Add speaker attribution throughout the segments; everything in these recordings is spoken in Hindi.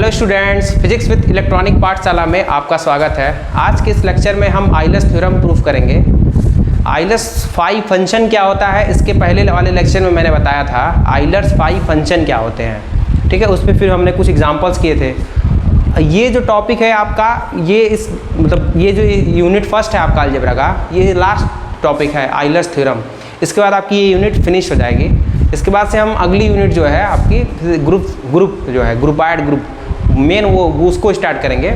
Speaker 1: Hello students, physics with electronic पाठशाला में आपका स्वागत है। आज के इस लेक्चर में हम आइलर्स थ्योरम प्रूफ करेंगे। आइलर्स फाइव फंक्शन क्या होता है, इसके पहले वाले लेक्चर में मैंने बताया था आइलर्स फाइव फंक्शन क्या होते हैं। ठीक है, उस पर फिर हमने कुछ एग्जांपल्स किए थे। ये जो टॉपिक है आपका, ये जो यूनिट फर्स्ट है आपका अलजेब्रा का, ये लास्ट टॉपिक है आइलर्स थ्योरम। इसके बाद आपकी ये यूनिट फिनिश हो जाएगी। इसके बाद से हम अगली यूनिट जो है आपकी ग्रुप जो है ग्रुपाइड ग्रुप मेन वो उसको स्टार्ट करेंगे।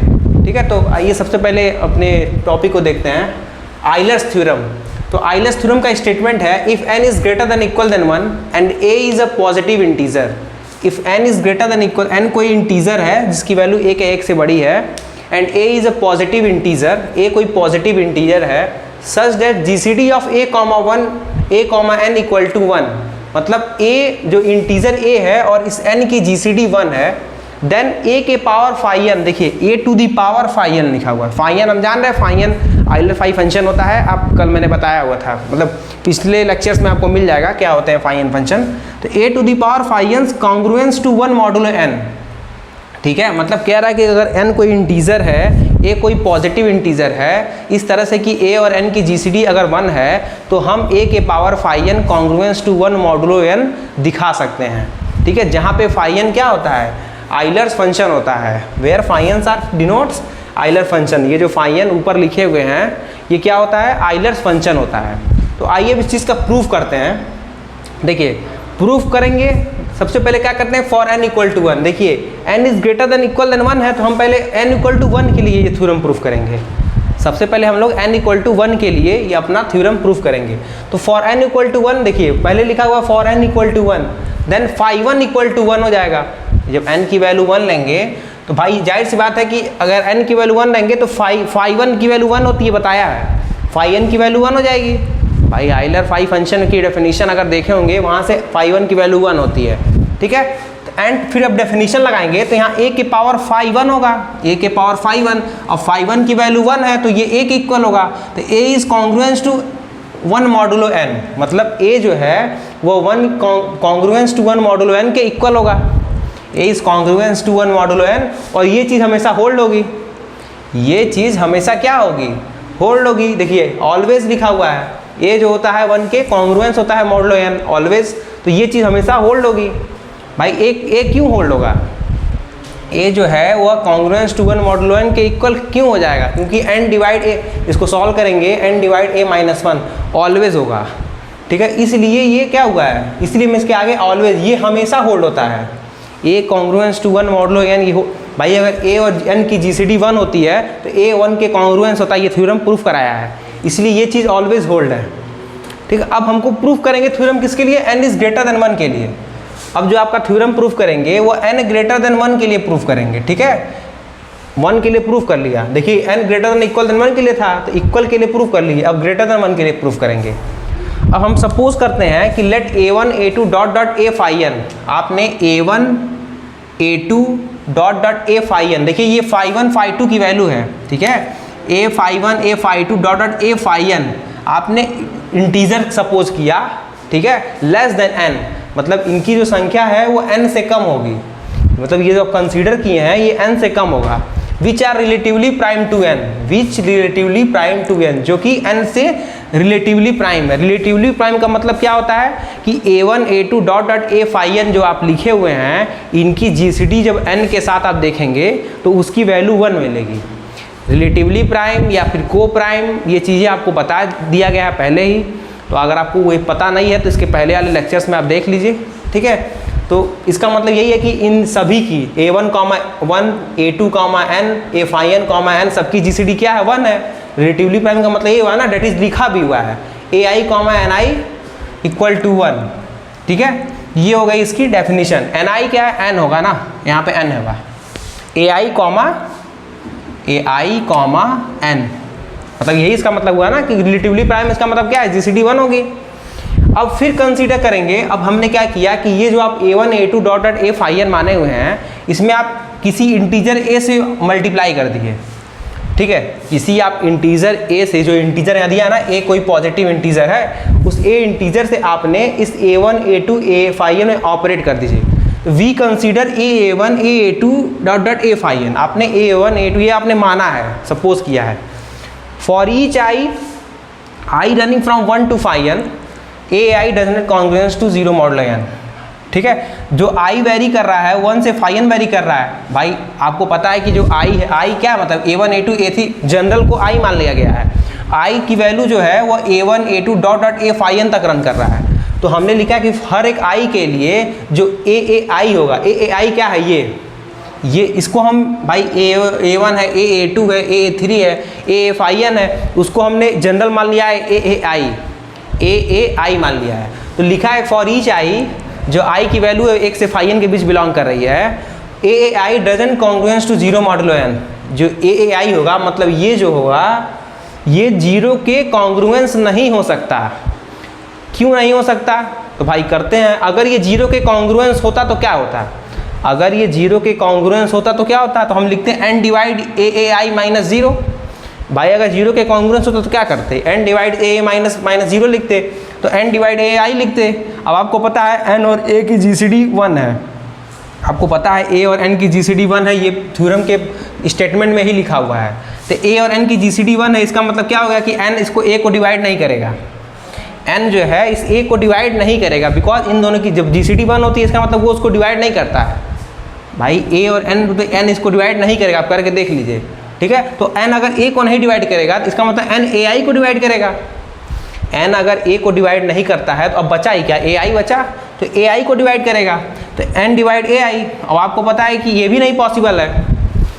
Speaker 1: ठीक है, तो आइए सबसे पहले अपने टॉपिक को देखते हैं, आइलर्स थ्योरम। तो आइलर्स थ्योरम का स्टेटमेंट है, if n is greater than equal than 1 and a is a positive integer. If n is greater than equal, n कोई इंटीजर है जिसकी वैल्यू a के 1 से बड़ी है, and a is a positive integer, a कोई पॉजिटिव इंटीजर है, such that GCD of a, 1 a, n equal to 1। मतलब a जो इंटीजर a है और इस n की जीसीडी 1 है, देन a के पावर फाई n, देखिए a to the power phi n लिखा हुआ है। फाई n हम जान रहे हैं, phi n Euler phi function होता है। आप कल मैंने बताया हुआ था, मतलब पिछले लेक्चर्स में आपको मिल जाएगा क्या होते हैं फाई n फंक्शन। तो a to the power phi n congruence to 1 modulo n। ठीक है, मतलब कह रहा है कि अगर n कोई इंटीजर है, a कोई पॉजिटिव इंटीजर है, इस तरह से कि a और n की जीसीडी अगर 1 है तो हम a के power phi n congruence to 1 modulo n दिखा सकते हैं। ठीक है, जहाँ पे फाई n क्या होता है, आइलर्स फंक्शन होता है। Where phi n are denotes Euler function. ये जो फाई n ऊपर लिखे हुए हैं ये क्या होता है, आइलर्स फंक्शन होता है। तो आइए इस चीज़ का प्रूफ करते हैं। देखिए प्रूफ करेंगे, सबसे पहले क्या करते हैं, फॉर n इक्वल टू 1। देखिए n is greater than equal than 1 है, तो हम पहले n इक्वल टू 1 के लिए ये थ्योरम प्रूफ करेंगे। सबसे पहले हम लोग n इक्वल टू 1 के लिए ये अपना थ्योरम प्रूफ करेंगे। तो फॉर n इक्वल टू 1, देखिए पहले लिखा हुआ for n equal to 1, then phi 1 equal to 1 हो जाएगा। जब n की वैल्यू 1 लेंगे तो भाई जाहिर सी बात है कि अगर n की वैल्यू 1 लेंगे तो फाई 1 की वैल्यू 1 होती है, बताया है, फाई n की वैल्यू 1 हो जाएगी। भाई आइलर फाइव फंक्शन की डेफिनेशन अगर देखे होंगे वहाँ से फाई 1 की वैल्यू 1 होती है। ठीक है, एंड फिर अब डेफिनेशन लगाएंगे तो यहाँ a के पावर फाई 1 होगा, a के पावर फाई 1। अब फाई 1 की वैल्यू 1 है तो ये a के इक्वल होगा। तो a is congruence to 1 modulo n, मतलब a जो है वो 1 कॉन्ग्रुएंस टू 1 मॉडुलो n के इक्वल होगा। a is congruence to 1 modulo n, और ये चीज़ हमेशा होल्ड होगी। ये चीज़ हमेशा क्या होगी, होल्ड होगी। देखिए ऑलवेज लिखा हुआ है, a जो होता है 1 के कॉन्ग्रुएंस होता है मॉडुलो n ऑलवेज, तो ये चीज़ हमेशा होल्ड होगी। भाई a क्यों होल्ड होगा, a जो है वह कॉन्ग्रुएंस टू 1 मॉडुलो n के इक्वल क्यों हो जाएगा, क्योंकि n डिवाइड a, इसको सॉल्व करेंगे n divide a minus 1 always होगा। ठीक है, इसलिए ये क्या हुआ है, इसलिए मैं इसके आगे ऑलवेज, ये हमेशा होल्ड होता है। a congruence to 1 modulo n, ये भाई अगर a और n की जीसीडी 1 होती है तो a 1 के कॉन्ग्रुएंस होता है, ये थ्योरम प्रूफ कराया है, इसलिए ये चीज़ ऑलवेज होल्ड है। ठीक है, अब हमको प्रूफ करेंगे थ्योरम किसके लिए, n इज ग्रेटर देन 1 के लिए। अब जो आपका थ्योरम प्रूफ करेंगे वो n ग्रेटर देन 1 के लिए प्रूफ करेंगे। ठीक है, 1 के लिए प्रूफ कर लिया, देखिए n greater than equal than 1 के लिए था तो इक्वल के लिए प्रूफ कर लिए, अब ग्रेटर देन 1 के लिए प्रूफ करेंगे। अब हम सपोज करते हैं कि let a1 a2 dot dot a phi n, आपने a1 a2 dot dot a phi n, देखिए ये फाई 1 फाई 2 की वैल्यू है। ठीक है, a phi 1 a phi 2 dot dot a phi n आपने इंटीजर सपोज किया। ठीक है, लेस देन n, मतलब इनकी जो संख्या है वो n से कम होगी, मतलब ये जो कंसीडर किए हैं ये n से कम होगा। Which are relatively prime to n, which relatively prime to n, जो कि n से रिलेटिवली प्राइम है। रिलेटिवली प्राइम का मतलब क्या होता है कि a1 a2 dot dot a phi n जो आप लिखे हुए हैं, इनकी जीसीडी जब n के साथ आप देखेंगे तो उसकी वैल्यू 1 मिलेगी। रिलेटिवली प्राइम या फिर को प्राइम, ये चीज़ें आपको बता दिया गया है पहले ही, तो अगर आपको वही पता नहीं है तो इसके पहले वाले लेक्चर्स में आप देख लीजिए। ठीक है, तो इसका मतलब यही है कि इन सभी की a1 1 a2 n a phi n n सबकी जीसीडी क्या है, 1 है। रिलेटिवली प्राइम का मतलब ये हुआ ना, डेट इज लिखा भी हुआ है ai ni इक्वल टू 1। ठीक है, ये हो गई इसकी डेफिनेशन। ni क्या है, n होगा ना, यहाँ पे n होगा, ai n, मतलब यही इसका मतलब हुआ ना कि रिलेटिवली प्राइम, इसका मतलब क्या है, जीसीडी 1 होगी। अब फिर कंसीडर करेंगे, अब हमने क्या किया कि ये जो आप a1 a2 dot dot a phi n माने हुए हैं, इसमें आप किसी इंटीजर a से मल्टीप्लाई कर दिए। ठीक है, किसी आप इंटीजर a से, जो इंटीजर यहाँ दिया ना, a कोई पॉजिटिव इंटीजर है, उस a इंटीजर से आपने इस a1 a2 a phi n में ऑपरेट कर दीजिए। We consider A1 A2 dot dot A phi n, आपने A1 A2 ये आपने माना है, सपोज किया है। For each i running from 1 to phi n AI does not congruence to 0 modulo n। ठीक है, जो आई वेरी कर रहा है 1 से phi n वेरी कर रहा है। भाई आपको पता है कि जो आई है, आई क्या मतलब A1 A2 A3 जनरल को आई मान लिया गया है। आई की वैल्यू जो है वो A1 A2 dot dot A phi n तक रन कर रहा है। तो हमने लिखा कि हर एक आई के लिए जो AI होगा, AI क्या है ये इसको हम भाई A1 है, A2 है, A3 है, A phi n है, उसको हमने जनरल मान लिया है AI मान लिया है। तो लिखा है फॉर ईच आई, जो आई की वैल्यू है 1 से phi n के बीच बिलोंग कर रही है, AI doesn't congruence to 0 modulo n। जो AI होगा मतलब ये जो होगा ये 0 के कॉन्ग्रुएंस नहीं हो सकता। क्यों नहीं हो सकता? तो भाई करते हैं, अगर ये 0 के कॉन्ग्रुएंस होता तो क्या होता? अगर ये 0 के कॉन्ग्रुएंस होता तो क्या होता? तो हम लिखते हैं n डिवाइड AI माइनस 0। भाई अगर 0 के कॉन्ग्रुएंस होता तो क्या करते? n डिवाइड AA माइनस 0 लिखते, तो n डिवाइड AI लिखते। अब आपको पता है n और a की GCD 1 है, आपको पता है a और n की GCD 1 है, ये थ्योरम के स्टेटमेंट में ही लिखा हुआ है। तो a और n की GCD 1 है, इसका मतलब क्या होगा कि n इसको a को डिवाइड नहीं करेगा, n जो है इस a को डिवाइड नहीं करेगा, बिकॉज इन दोनों की जब GCD 1 होती है इसका मतलब वो उसको डिवाइड नहीं करता है। भाई a और n, तो n इसको डिवाइड नहीं करेगा, आप करके देख लीजिए। ठीक है, तो n अगर a को नहीं डिवाइड करेगा तो इसका मतलब n AI को डिवाइड करेगा। n अगर a को डिवाइड नहीं करता है तो अब बचा ही क्या? AI बचा, तो AI को डिवाइड करेगा, तो n डिवाइड AI। अब आपको पता है कि ये भी नहीं पॉसिबल है,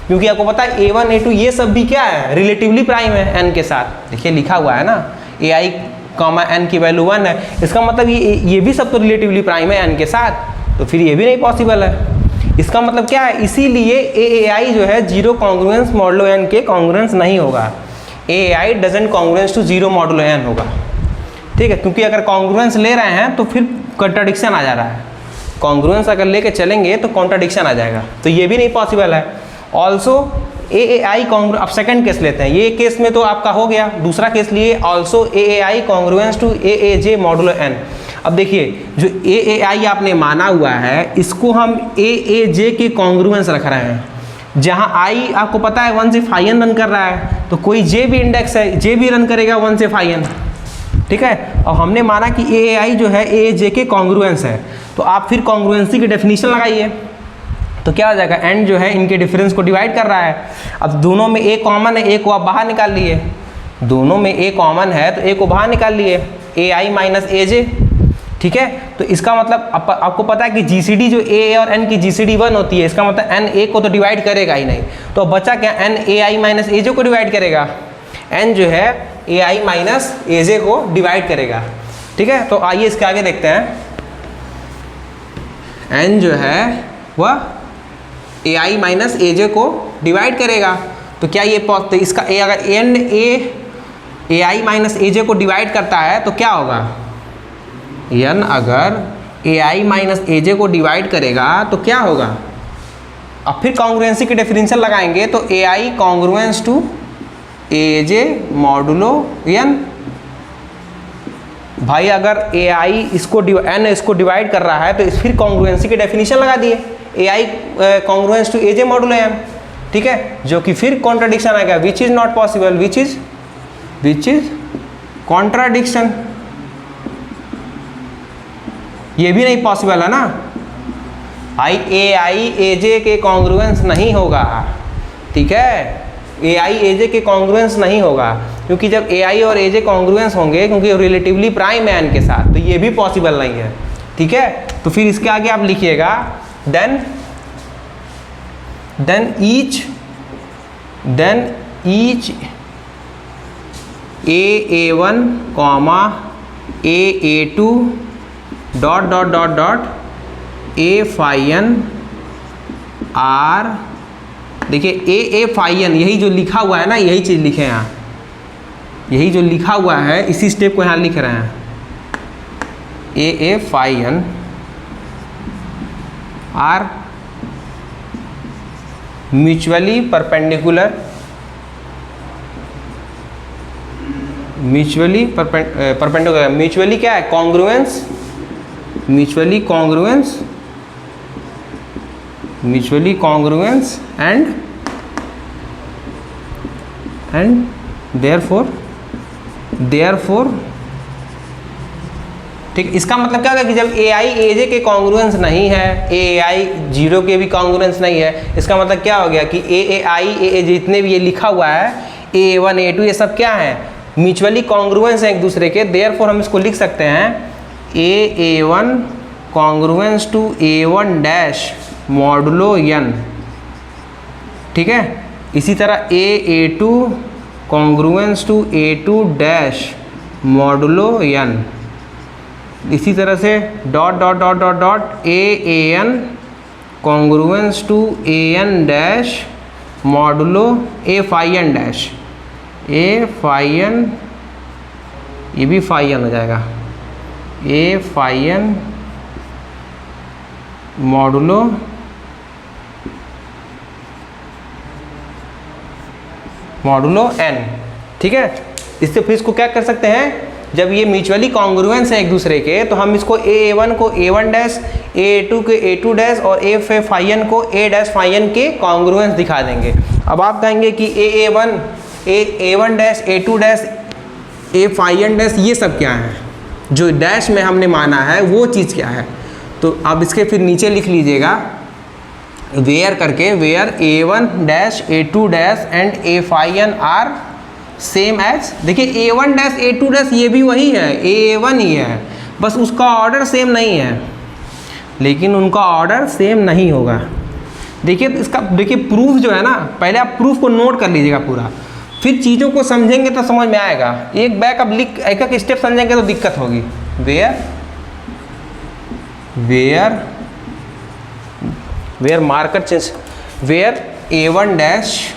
Speaker 1: क्योंकि आपको पता है A1 A2 ये सब भी क्या है? रिलेटिवली प्राइम है n के साथ। देखिए लिखा हुआ है ना, AI कॉमा n की वैल्यू 1 है, इसका मतलब ये भी सब तो रिलेटिवली प्राइम है n के साथ, तो फिर ये भी नहीं पॉसिबल है। इसका मतलब क्या है? इसीलिए AI जो है 0 कॉन्ग्रुएंस मॉडुलो n के कॉन्ग्रुएंस नहीं होगा। AI doesn't congruence to 0 modulo n होगा। ठीक है, क्योंकि अगर कॉन्ग्रुएंस ले रहे हैं तो फिर कंट्राडिक्शन आ जा रहा है। कॉन्ग्रुएंस अगर लेके चलेंगे तो कॉन्ट्राडिक्शन आ जाएगा, तो ये भी नहीं पॉसिबल है। ऑल्सो AI कॉन्ग्रुएंस, अब सेकंड केस लेते हैं, ये केस में तो आपका हो गया। दूसरा केस लिए also AI congruence to AAJ modulo n। अब देखिए जो AI आपने माना हुआ है इसको हम AAJ के कॉन्ग्रुएंस रख रहे हैं। जहाँ I आपको पता है 1 से phi n रन कर रहा है, तो कोई J भी इंडेक्स है, J भी रन करेगा 1 से phi n। ठीक है, और हमने माना कि AI जो है AAJ के कॉन्ग्रुएंस है, तो आप फिर कॉन्ग्रुएंसी की डेफिनेशन लगाइए, तो क्या हो जाएगा? n जो है इनके डिफरेंस को डिवाइड कर रहा है। अब दोनों में a कॉमन है, a को आप बाहर निकाल लिए, दोनों में a कॉमन है तो a को बाहर निकाल लिए, AI माइनस AJ। ठीक है, तो इसका मतलब आपको पता है कि GCD जो A और N की GCD 1 होती है, इसका मतलब N A को तो डिवाइड करेगा ही नहीं, तो बचा क्या? N AI माइनस AJ को डिवाइड करेगा, N जो है AI माइनस AJ को डिवाइड करेगा। ठीक है, तो आइए इसके आगे देखते हैं। N जो है वह AI माइनस AJ को डिवाइड करेगा, तो क्या ये तो इसका अगर N AI माइनस AJ को डिवाइड करता है तो क्या होगा? n अगर AI माइनस AJ को डिवाइड करेगा तो क्या होगा? अब फिर कॉन्ग्रुएंसी के डेफिनेशन लगाएंगे, तो AI congruence to AJ modulo n। भाई अगर AI इसको n इसको डिवाइड कर रहा है तो फिर कॉन्ग्रुएंसी के डेफिनेशन लगा दिए, AI congruence to AJ modulo n। ठीक है, जो कि फिर कॉन्ट्राडिक्शन आएगा, which is not possible, which is contradiction, ये भी नहीं पॉसिबल है ना भाई। AI AJ के कॉन्ग्रुएंस नहीं होगा। ठीक है, AI AJ के कॉन्ग्रुएंस नहीं होगा, क्योंकि जब AI और AJ कॉन्ग्रुएंस होंगे, क्योंकि रिलेटिवली प्राइम है n के साथ, तो ये भी पॉसिबल नहीं है। ठीक है, तो फिर इसके आगे आप लिखिएगा then each AA1 comma AA2 dot dot dot dot A phi n are, देखिए A phi n, यही जो लिखा हुआ है ना, यही चीज़ लिखे हैं यहाँ, यही जो लिखा हुआ है इसी स्टेप को यहाँ लिख रहे हैं। A phi n are mutually perpendicular, mutually क्या है? Congruence, mutually congruence mutually congruence and therefore ठीक। इसका मतलब क्या होगा कि जब ए आई ए जे के कॉन्ग्रुएंस नहीं है, ए आई जीरो के भी कॉन्ग्रुएंस नहीं है, इसका मतलब क्या हो गया कि ए आई ए जितने भी ये लिखा हुआ है ए वन ए टू ये सब क्या है, म्यूचुअली कॉन्ग्रुएंस है एक दूसरे के। देयरफॉर हम इसको लिख सकते हैं A one congruence to A one dash modulo N. ठीक है, इसी तरह A two congruence to A two dash modulo N. इसी तरह से dot dot dot dot dot A N congruence to A N dash modulo A phi N dash, A phi N, ये भी फाई एन हो जाएगा, A phi N modulo N. ठीक है, इससे फिर इसको क्या कर सकते हैं, जब ये म्यूचुअली कॉन्ग्रुएंस है एक दूसरे के तो हम इसको ए वन को A one dash, A two को ए टू डैश और ए फाई एन को ए डैश फाई एन के कॉन्ग्रुएंस दिखा देंगे। अब आप कहेंगे कि A one dash, A two dash, A phi N dash ये सब क्या है, जो डैश में हमने माना है वो चीज़ क्या है। तो आप इसके फिर नीचे लिख लीजिएगा वेयर करके, where A one dash A two dash and A phi N are same as. देखिए A one dash A two dash ये भी वही है, ए वन ही है, बस उसका ऑर्डर सेम नहीं है, लेकिन उनका ऑर्डर सेम नहीं होगा। देखिए इसका, देखिए प्रूफ जो है ना, पहले आप प्रूफ को नोट कर लीजिएगा पूरा, फिर चीज़ों को समझेंगे तो समझ में आएगा। एक बैक अब लिख, एक एक स्टेप समझेंगे तो दिक्कत होगी। Where marker change, where A one dash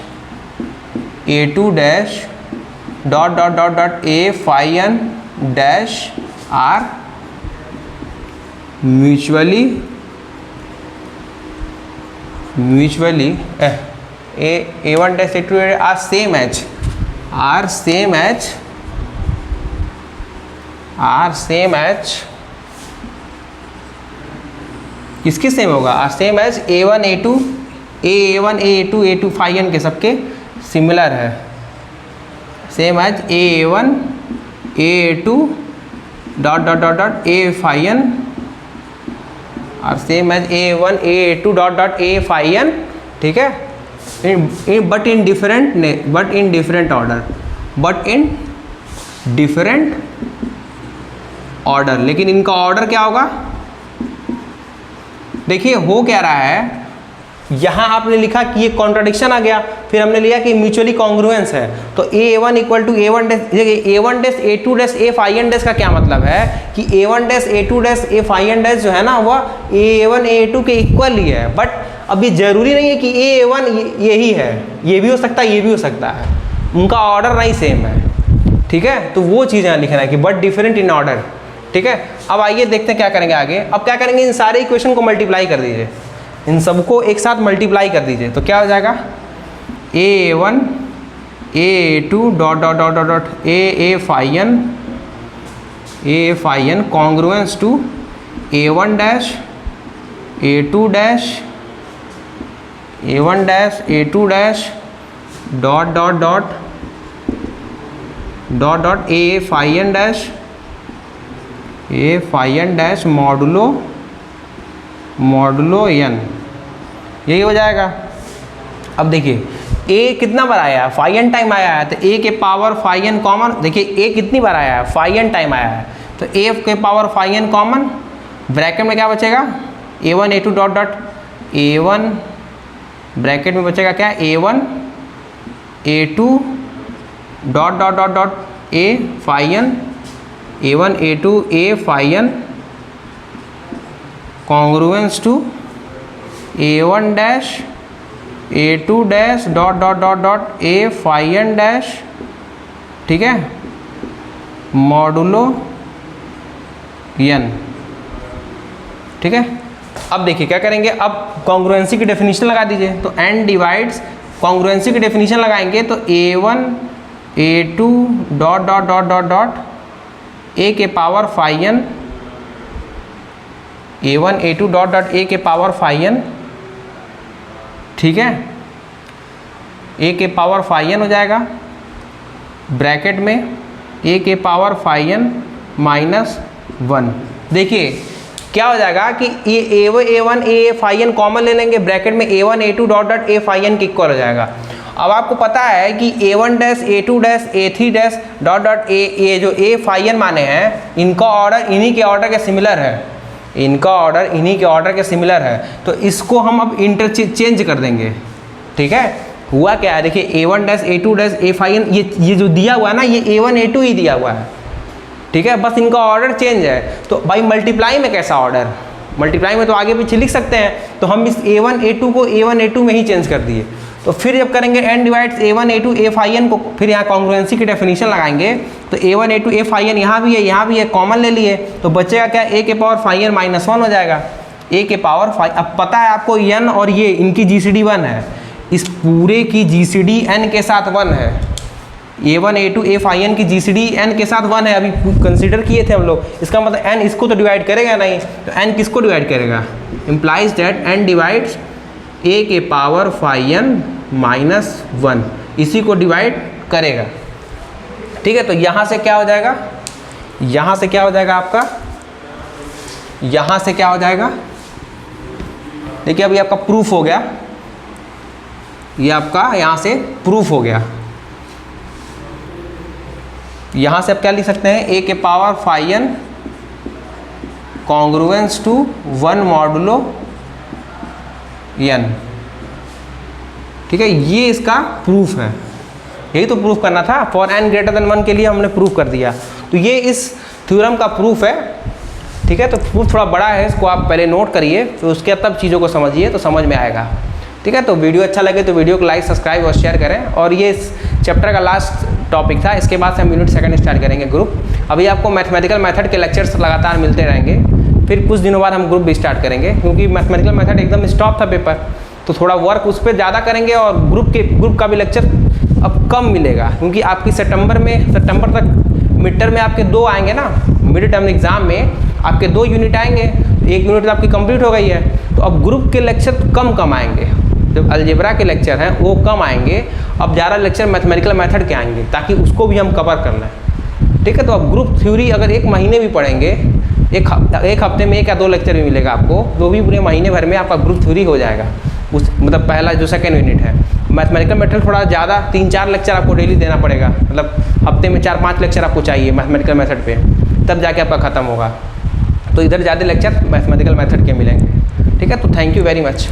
Speaker 1: A two dash dot dot dot dot A phi N dash are mutually A one dash A two are same as किसके सेम होगा, are same as A one A two, A two phi N के सबके सिमिलर है, same as A one A two dot dot dot dot A phi N और same as A one A two dot dot A phi N. ठीक है, बट इन डिफरेंट ऑर्डर, लेकिन इनका ऑर्डर क्या होगा। देखिए हो क्या रहा है, यहाँ आपने लिखा कि ये कॉन्ट्राडिक्शन आ गया, फिर हमने लिया कि म्यूचुअली कॉन्ग्रुएंस है, तो A one equal to A one dash, A one dash A two dash A phi N dash का क्या मतलब है कि A one dash A two dash A phi N dash जो है ना वह ए वन ए टू के इक्वल ही है। बट अब ये जरूरी नहीं है कि ए वन यही है, ये भी हो सकता है, ये भी हो सकता है, उनका ऑर्डर नहीं सेम है। ठीक है, तो वो चीज़ यहाँ लिखना है कि बट डिफरेंट इन ऑर्डर। ठीक है, अब आइए देखते हैं क्या करेंगे आगे। अब क्या करेंगे, इन सारे इक्वेशन को मल्टीप्लाई कर दीजिए, इन सबको एक साथ मल्टीप्लाई कर दीजिए, तो क्या हो जाएगा A one A two dot dot dot dot dot A phi N congruence to A one dash A two dash A one dash A two dash dot dot dot dot dot A phi N dash modulo N, यही हो जाएगा। अब देखिए ए कितना बार आया है, फाई एन टाइम आया है, तो ए के पावर फाई एन कॉमन, देखिए ए कितनी बार आया है, फाई एन टाइम आया है, तो ए के power phi N common, bracket में क्या बचेगा A one A two dot dot A one, bracket में बचेगा क्या A one A two dot dot dot dot A phi N, A one A two A phi N congruence to A one dash A two dash dot dot dot dot A phi N dash, ठीक है, मॉडुलो एन। ठीक है, अब देखिए क्या करेंगे, अब कॉन्ग्रुएंसी की डेफिनेशन लगा दीजिए, तो एन डिवाइड्स, कॉन्ग्रुएंसी की डेफिनेशन लगाएंगे तो A one A two dot dot dot dot dot A के power phi N, A one A two dot dot A के पावर फाई एन ठीक है, a के पावर phi n हो जाएगा, ब्रैकेट में a के पावर phi n माइनस 1। देखिए क्या हो जाएगा कि ये a1 a phi n common ले लेंगे, ब्रैकेट में a1 a2 dot dot a phi n के इक्वल हो जाएगा। अब आपको पता है कि a1 dash a2 dash a3 dash dot dot a जो a phi n माने हैं, इनका ऑर्डर इन्हीं के ऑर्डर के सिमिलर है, इनका ऑर्डर इन्हीं के ऑर्डर के सिमिलर है। तो इसको हम अब इंटरचेंज कर देंगे। ठीक है, हुआ क्या है, देखिए a1 dash a2 dash a phi n ये जो दिया हुआ है ना, ये a1 a2 ही दिया हुआ है। ठीक है, बस इनका ऑर्डर चेंज है। तो भाई मल्टीप्लाई में कैसा ऑर्डर, मल्टीप्लाई में तो आगे पीछे लिख सकते हैं, तो हम इस a1 a2 को a1 a2 में ही चेंज कर दिए। तो फिर जब करेंगे n divides a1 a2 a phi n को, फिर यहाँ कॉन्ग्रुएंसी की डेफिनेशन लगाएंगे, तो a1 a2 a phi n यहाँ भी है यहाँ भी है, कॉमन ले लिए, तो बचेगा क्या, a के पावर phi n माइनस 1 हो जाएगा, a के पावर phi। अब पता है आपको n और ये इनकी GCD 1 है, इस पूरे की GCD n के साथ 1 है, a1 a2 a phi n की GCD n के साथ 1 है, अभी कंसीडर किए थे हम लोग। इसका मतलब n इसको तो डिवाइड करेगा नहीं, तो n किसको डिवाइड करेगा, implies that n divides a के पावर phi n माइनस 1, इसी को डिवाइड करेगा। ठीक है, तो यहाँ से क्या हो जाएगा, यहाँ से क्या हो जाएगा आपका, यहाँ से क्या हो जाएगा, देखिए अभी आपका प्रूफ हो गया, ये आपका यहाँ से प्रूफ हो गया। यहाँ से आप क्या लिख सकते हैं, a के power phi n congruence to 1 modulo n। ठीक है, ये इसका प्रूफ है, यही तो प्रूफ करना था, फॉर n ग्रेटर देन 1 के लिए हमने प्रूफ कर दिया। तो ये इस थ्योरम का प्रूफ है। ठीक है, तो प्रूफ थोड़ा बड़ा है, इसको आप पहले नोट करिए, फिर उसके तब चीज़ों को समझिए तो समझ में आएगा। ठीक है, तो वीडियो अच्छा लगे तो वीडियो को लाइक सब्सक्राइब और शेयर करें। और ये इस चैप्टर का लास्ट टॉपिक था, इसके बाद से हम यूनिट सेकंड स्टार्ट करेंगे ग्रुप। अभी आपको मैथमेटिकल मेथड के लेक्चर्स लगातार मिलते रहेंगे, फिर कुछ दिनों बाद हम ग्रुप भी स्टार्ट करेंगे, क्योंकि मैथमेटिकल मेथड एकदम स्टॉप था पेपर, तो थोड़ा वर्क उस पर ज़्यादा करेंगे। और ग्रुप का भी लेक्चर अब कम मिलेगा, क्योंकि आपकी सितंबर तक मिड टर्म में आपके 2 आएंगे ना, मिड टर्म एग्जाम में आपके 2 यूनिट आएंगे, 1 यूनिट तो आपकी कंप्लीट हो गई है। तो अब ग्रुप के लेक्चर कम आएंगे, जब अलजेब्रा के लेक्चर हैं वो कम आएंगे, अब ज़्यादा लेक्चर मैथमेटिकल मेथड के आएंगे, ताकि उसको भी हम कवर कर लें। ठीक है, तो अब ग्रुप थ्योरी अगर 1 महीने भी पढ़ेंगे, एक हफ्ते में 1 या 2 लेक्चर भी मिलेगा आपको, तो भी पूरे महीने भर में आपका ग्रुप थ्योरी हो जाएगा। उस मतलब पहला जो सेकंड यूनिट है, मैथमेटिकल मेथड थोड़ा ज़्यादा 3-4 लेक्चर आपको डेली देना पड़ेगा, मतलब हफ्ते में 4-5 लेक्चर आपको चाहिए मैथमेटिकल मेथड पे, तब जाके आपका ख़त्म होगा। तो इधर ज़्यादा लेक्चर मैथमेटिकल मेथड के मिलेंगे। ठीक है, तो थैंक यू वेरी मच।